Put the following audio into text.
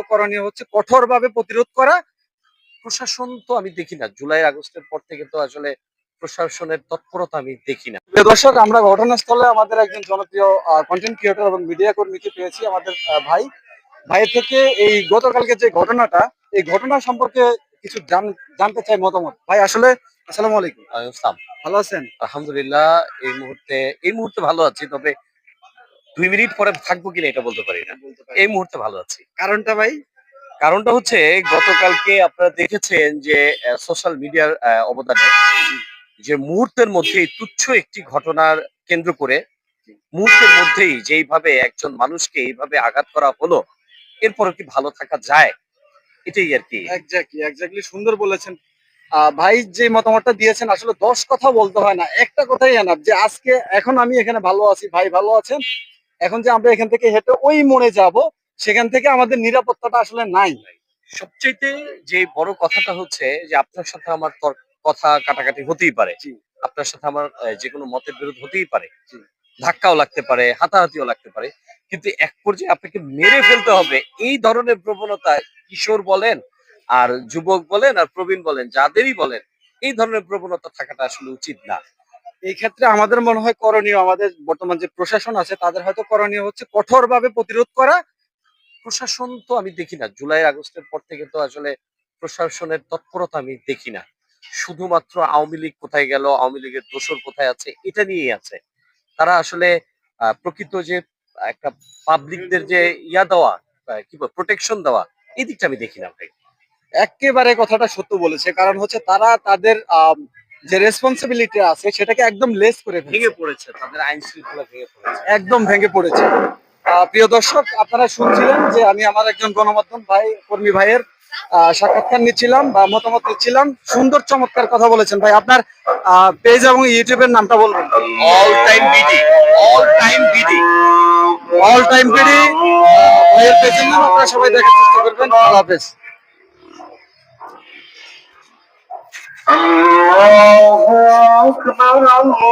করণীয় হচ্ছে কঠোরভাবে প্রতিরোধ করা। প্রশাসন তো আমি দেখি না, জুলাই আগস্টের পর থেকে তো আসলে প্রশাসনের তৎপরতা আমি দেখি না। প্রিয় দর্শক, আমরা ঘটনাস্থলে আমাদের একজন জনপ্রিয় কন্টেন্ট ক্রিয়েটর এবং মিডিয়া কর্মীকে পেয়েছি, আমাদের ভাইয়ের থেকে এই গতকালকে যে ঘটনাটা, এই ঘটনা সম্পর্কে কিছু জানতে চাই মতামত। ভাই আসলে আসসালামু আলাইকুম। আসসালাম। ভালো আছেন? আলহামদুলিল্লাহ। এই মুহূর্তে ভালো আছি, তবে 2 মিনিট পরে থাকবো কিনা এটা বলতে পারি না। এই মুহূর্তে ভালো আছি। কারণটা ভাই? কারণটা হচ্ছে, গতকালকে আপনারা দেখেছেন যে সোশ্যাল মিডিয়ার অবদানে যে মুহূর্তের মধ্যেই তুচ্ছ একটি ঘটনার কেন্দ্র করে মুহূর্তের মধ্যেই যেইভাবে একজন মানুষকে এইভাবে আঘাত করা হলো, এরপরে কি ভালো থাকা যায়? এটাই আর কি। এক্স্যাক্টলি সুন্দর বলেছেন। ভাই যে মতামতটা দিয়েছেন, আসলে 10 কথা বলতে হয় না, একটা কথাই এনাফ যে আজকে এখন আমি এখানে ভালো আছি, ভাই ভালো আছেন। এখন যে আমরা এখান থেকে হেঁটে ওই মোড়ে যাব, সেখান থেকে আমাদের নিরাপত্তাটা আসলে নাই। সবচাইতে যে বড় কথাটা হচ্ছে যে আপনার সাথে আমার কথা কাটাকাটি হতেই পারে। জি, আপনার সাথে আমার যে কোনো মতের বিরোধ হতেই পারে। জি। ধাক্কাও লাগতে পারে, হাতাহাতিও লাগতে পারে। কিন্তু এক পর্যায়ে আপনাকে মেরে ফেলতে হবে, এই ধরনের প্রবণতা কিশোর বলেন, আর যুবক বলেন, আর প্রবীণ বলেন, যাদেরই বলেন, এই ধরনের প্রবণতা থাকাটা আসলে উচিত না। এই ক্ষেত্রে আমাদের মনে হয় করণীয়, আমাদের বর্তমান যে প্রশাসন আছে তাদের হয়তো করণীয় হচ্ছে কঠোরভাবে প্রতিরোধ করা। প্রশাসন তো আমি দেখি না, জুলাই আগস্টের পর থেকে তো আসলে প্রশাসনের তৎপরতা আমি দেখি না। শুধুমাত্র আওয়ামী লীগ কোথায় গেল, আওয়ামী লীগের দোসর কোথায় আছে, এটা নিয়েই আছে। তারা আসলে প্রকৃত যে একটা পাবলিকদের যে দেওয়া, কি বল, প্রোটেকশন দেওয়া, এই দিকটা আমি দেখি না ভাই। একেবারে কথাটা সত্য বলেছে, কারণ হচ্ছে তারা তাদের যে রেসপন্সিবিলিটি আছে সেটাকে একদম লেস করে ভেঙে ফেলছে, পড়েছে, তাদের আইন শৃঙ্খলা ভেঙে পড়েছে। একদম ভেঙে পড়েছে। প্রিয় দর্শক, আপনারা শুনছিলেন যে আমি আমার একজন গণমাধ্যম ভাই, কর্মী ভাইয়ের সাক্ষাৎকার নিচ্ছিলাম বা মতামত নিচ্ছিলাম। সুন্দর চমৎকার কথা বলেছেন ভাই। আপনার পেজ এবং ইউটিউবের নামটা বলবেন? All time BD, all time BD. All time PD ভাইয়ের পেজের নাম, আপনারা সবাই দেখার চেষ্টা করবেন। আল্লাহ হাফেজ। الله أكبر الله